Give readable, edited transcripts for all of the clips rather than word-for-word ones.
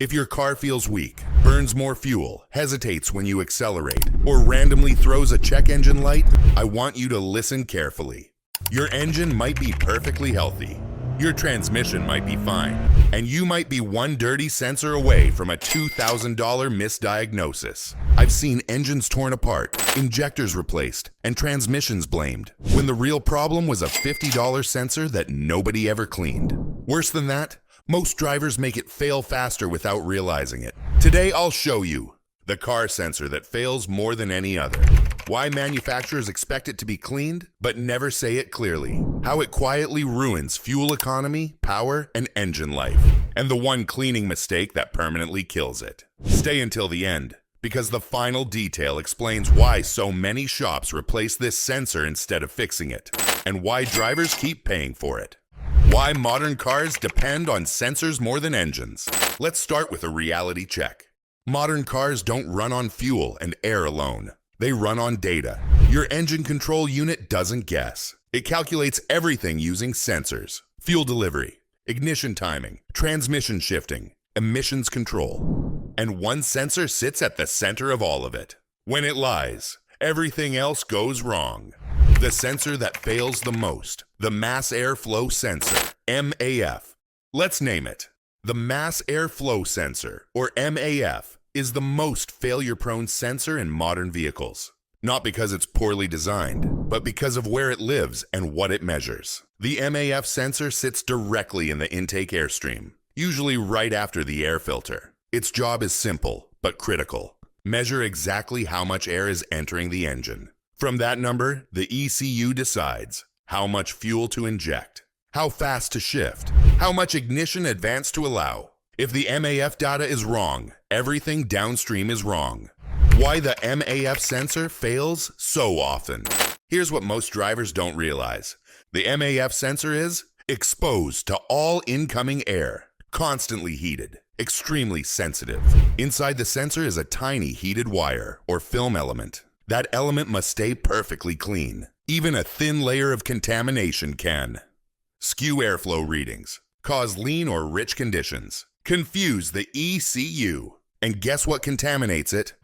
If your car feels weak, burns more fuel, hesitates when you accelerate, or randomly throws a check engine light, I want you to listen carefully. Your engine might be perfectly healthy. Your transmission might be fine, and you might be one dirty sensor away from a $2,000 misdiagnosis. I've seen engines torn apart, injectors replaced, and transmissions blamed, when the real problem was a $50 sensor that nobody ever cleaned. Worse than that, most drivers make it fail faster without realizing it. Today I'll show you the car sensor that fails more than any other. Why manufacturers expect it to be cleaned, but never say it clearly. How it quietly ruins fuel economy, power, and engine life. And the one cleaning mistake that permanently kills it. Stay until the end, because the final detail explains why so many shops replace this sensor instead of fixing it, and why drivers keep paying for it. Why modern cars depend on sensors more than engines. Let's start with a reality check. Modern cars don't run on fuel and air alone. They run on data. Your engine control unit doesn't guess. It calculates everything using sensors: fuel delivery, ignition timing, transmission shifting, emissions control. And one sensor sits at the center of all of it. When it lies, everything else goes wrong. The sensor that fails the most, the mass airflow sensor, MAF. Let's name it. The mass airflow sensor, or MAF, is the most failure-prone sensor in modern vehicles. Not because it's poorly designed, but because of where it lives and what it measures. The MAF sensor sits directly in the intake airstream, usually right after the air filter. Its job is simple, but critical. Measure exactly how much air is entering the engine. From that number, the ECU decides how much fuel to inject, how fast to shift, how much ignition advance to allow. If the MAF data is wrong, everything downstream is wrong. Why the MAF sensor fails so often. Here's what most drivers don't realize. The MAF sensor is exposed to all incoming air, constantly heated, extremely sensitive. Inside the sensor is a tiny heated wire or film element. That element must stay perfectly clean. Even a thin layer of contamination can skew airflow readings, cause lean or rich conditions, confuse the ECU, and guess what contaminates it?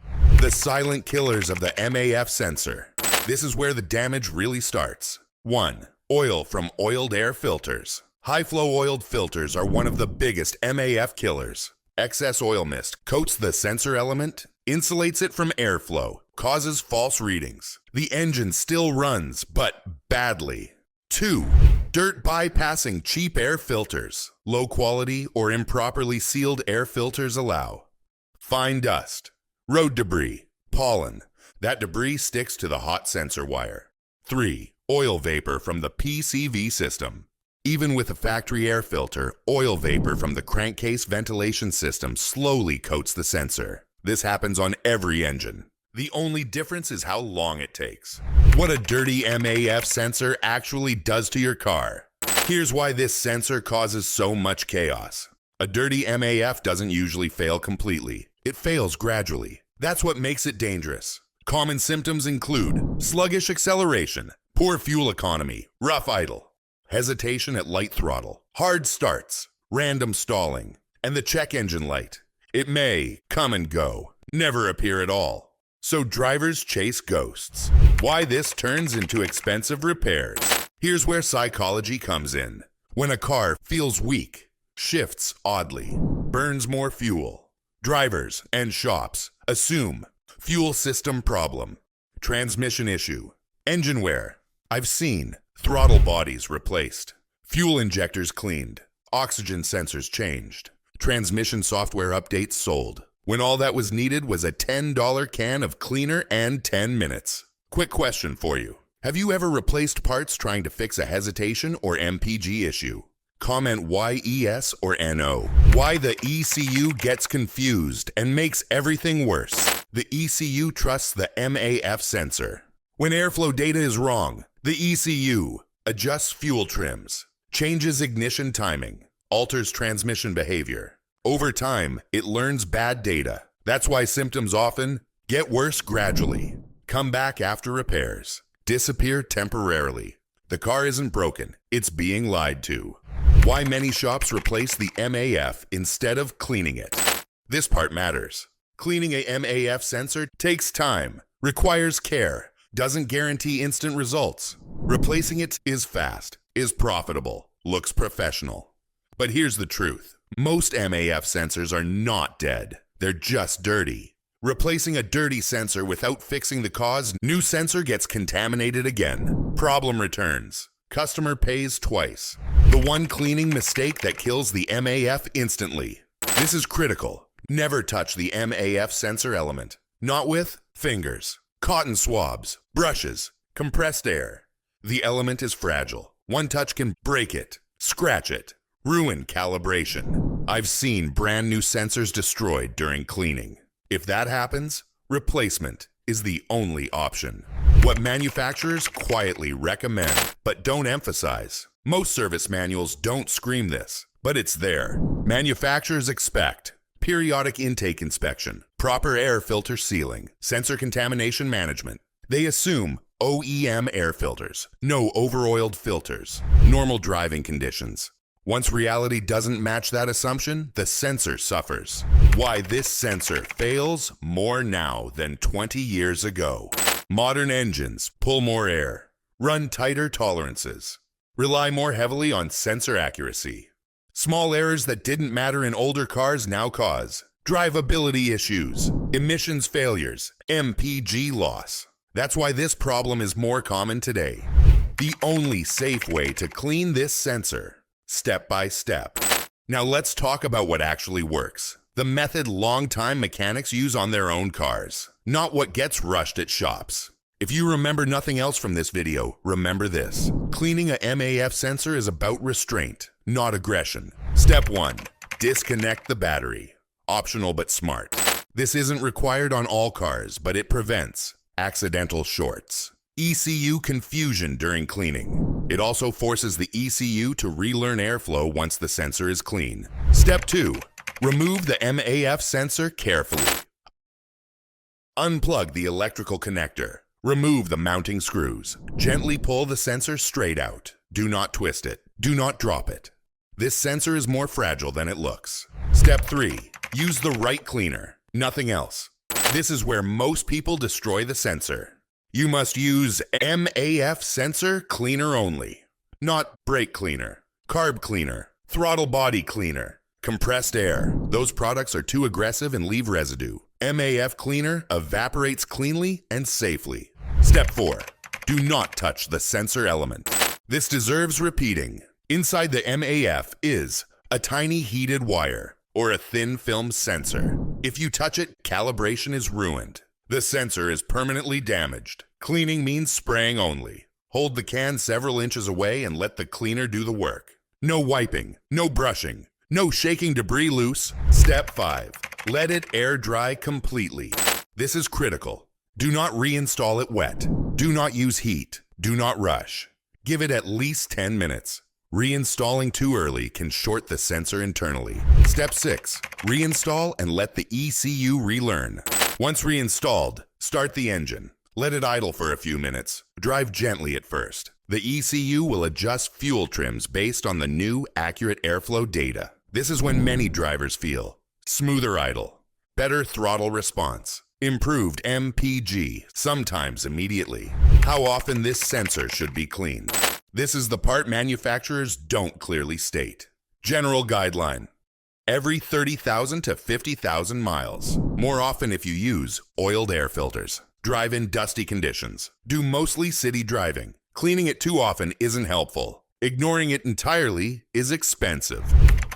The silent killers of the MAF sensor. This is where the damage really starts. 1. Oil from oiled air filters. High-flow oiled filters are one of the biggest MAF killers. Excess oil mist coats the sensor element, insulates it from airflow, causes false readings. The engine still runs, but badly. 2. Dirt bypassing cheap air filters. Low quality or improperly sealed air filters allow fine dust, road debris, pollen. That debris sticks to the hot sensor wire. 3. Oil vapor from the PCV system. Even with a factory air filter, oil vapor from the crankcase ventilation system slowly coats the sensor. This happens on every engine. The only difference is how long it takes. What a dirty MAF sensor actually does to your car. Here's why this sensor causes so much chaos. A dirty MAF doesn't usually fail completely. It fails gradually. That's what makes it dangerous. Common symptoms include sluggish acceleration, poor fuel economy, rough idle, hesitation at light throttle, hard starts, random stalling, and the check engine light. It may come and go, never appear at all. So drivers chase ghosts. Why this turns into expensive repairs. Here's where psychology comes in. When a car feels weak, shifts oddly, burns more fuel, drivers and shops assume fuel system problem, transmission issue, engine wear. I've seen throttle bodies replaced, fuel injectors cleaned, oxygen sensors changed, transmission software updates sold, when all that was needed was a $10 can of cleaner and 10 minutes. Quick question for you. Have you ever replaced parts trying to fix a hesitation or MPG issue? Comment YES or NO. Why the ECU gets confused and makes everything worse. The ECU trusts the MAF sensor. When airflow data is wrong, the ECU adjusts fuel trims, changes ignition timing, alters transmission behavior. Over time, it learns bad data. That's why symptoms often get worse gradually, come back after repairs, disappear temporarily. The car isn't broken, it's being lied to. Why many shops replace the MAF instead of cleaning it. This part matters. Cleaning a MAF sensor takes time, requires care, doesn't guarantee instant results. Replacing it is fast, is profitable, looks professional. But here's the truth. Most MAF sensors are not dead. They're just dirty. Replacing a dirty sensor without fixing the cause, new sensor gets contaminated again. Problem returns. Customer pays twice. The one cleaning mistake that kills the MAF instantly. This is critical. Never touch the MAF sensor element. Not with fingers, cotton swabs, brushes, compressed air. The element is fragile. One touch can break it, scratch it, ruin calibration. I've seen brand new sensors destroyed during cleaning. If that happens, replacement is the only option. What manufacturers quietly recommend, but don't emphasize. Most service manuals don't scream this, but it's there. Manufacturers expect periodic intake inspection, proper air filter sealing, sensor contamination management. They assume OEM air filters, no overoiled filters, normal driving conditions. Once reality doesn't match that assumption, the sensor suffers. Why this sensor fails more now than 20 years ago. Modern engines pull more air, run tighter tolerances, rely more heavily on sensor accuracy. Small errors that didn't matter in older cars now cause drivability issues, emissions failures, MPG loss. That's why this problem is more common today. The only safe way to clean this sensor, step by step. Now let's talk about what actually works. The method long-time mechanics use on their own cars, not what gets rushed at shops. If you remember nothing else from this video, remember this. Cleaning a MAF sensor is about restraint, not aggression. Step 1. Disconnect the battery. Optional but smart. This isn't required on all cars, but it prevents accidental shorts. ECU confusion during cleaning. It also forces the ECU to relearn airflow once the sensor is clean. Step 2. Remove the MAF sensor carefully. Unplug the electrical connector. Remove the mounting screws. Gently pull the sensor straight out. Do not twist it. Do not drop it. This sensor is more fragile than it looks. Step 3. Use the right cleaner. Nothing else. This is where most people destroy the sensor. You must use MAF sensor cleaner only. Not brake cleaner, carb cleaner, throttle body cleaner, compressed air. Those products are too aggressive and leave residue. MAF cleaner evaporates cleanly and safely. Step 4. Do not touch the sensor element. This deserves repeating. Inside the MAF is a tiny heated wire or a thin film sensor. If you touch it, calibration is ruined. The sensor is permanently damaged. Cleaning means spraying only. Hold the can several inches away and let the cleaner do the work. No wiping, no brushing, no shaking debris loose. Step 5. Let it air dry completely. This is critical. Do not reinstall it wet. Do not use heat. Do not rush. Give it at least 10 minutes. Reinstalling too early can short the sensor internally. Step 6. Reinstall and let the ECU relearn. Once reinstalled, start the engine. Let it idle for a few minutes. Drive gently at first. The ECU will adjust fuel trims based on the new accurate airflow data. This is when many drivers feel smoother idle, better throttle response, improved MPG, sometimes immediately. How often this sensor should be cleaned. This is the part manufacturers don't clearly state. General guideline. Every 30,000 to 50,000 miles. More often if you use oiled air filters. Drive in dusty conditions. Do mostly city driving. Cleaning it too often isn't helpful. Ignoring it entirely is expensive.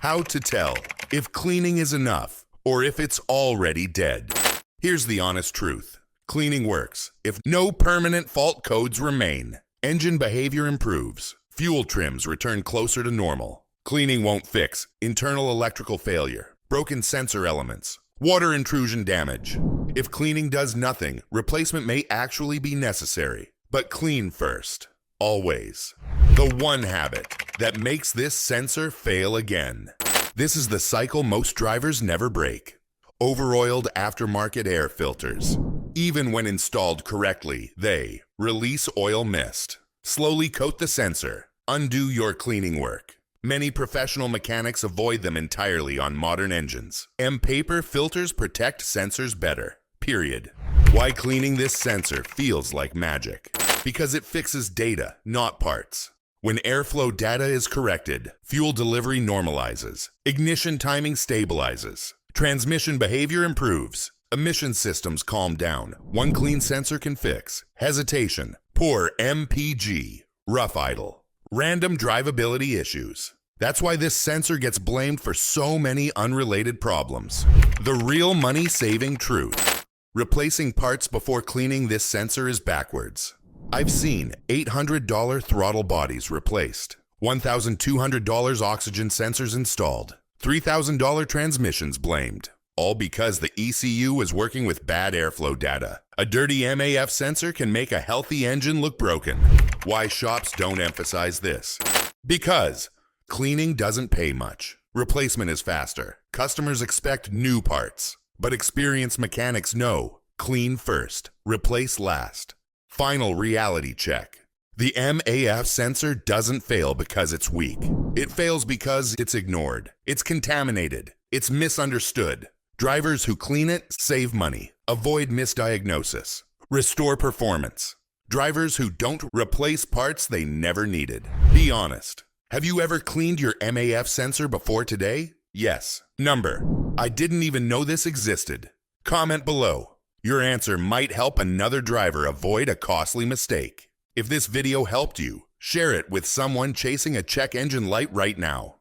How to tell if cleaning is enough or if it's already dead. Here's the honest truth. Cleaning works if no permanent fault codes remain. Engine behavior improves. Fuel trims return closer to normal. Cleaning won't fix internal electrical failure, broken sensor elements, water intrusion damage. If cleaning does nothing, replacement may actually be necessary. But clean first, always. The one habit that makes this sensor fail again. This is the cycle most drivers never break. Overoiled aftermarket air filters. Even when installed correctly, they release oil mist. Slowly coat the sensor. Undo your cleaning work. Many professional mechanics avoid them entirely on modern engines. Paper filters protect sensors better, period. Why cleaning this sensor feels like magic? Because it fixes data, not parts. When airflow data is corrected, fuel delivery normalizes, ignition timing stabilizes, transmission behavior improves, emission systems calm down. One clean sensor can fix hesitation, poor MPG, rough idle, random drivability issues. That's why this sensor gets blamed for so many unrelated problems. The real money-saving truth. Replacing parts before cleaning this sensor is backwards. I've seen $800 throttle bodies replaced, $1,200 oxygen sensors installed, $3,000 transmissions blamed, all because the ECU was working with bad airflow data. A dirty MAF sensor can make a healthy engine look broken. Why shops don't emphasize this? Because cleaning doesn't pay much. Replacement is faster. Customers expect new parts. But experienced mechanics know, clean first, replace last. Final reality check. The MAF sensor doesn't fail because it's weak. It fails because it's ignored. It's contaminated. It's misunderstood. Drivers who clean it save money, avoid misdiagnosis, restore performance. Drivers who don't replace parts they never needed. Be honest. Have you ever cleaned your MAF sensor before today? Yes. Number. I didn't even know this existed. Comment below. Your answer might help another driver avoid a costly mistake. If this video helped you, share it with someone chasing a check engine light right now.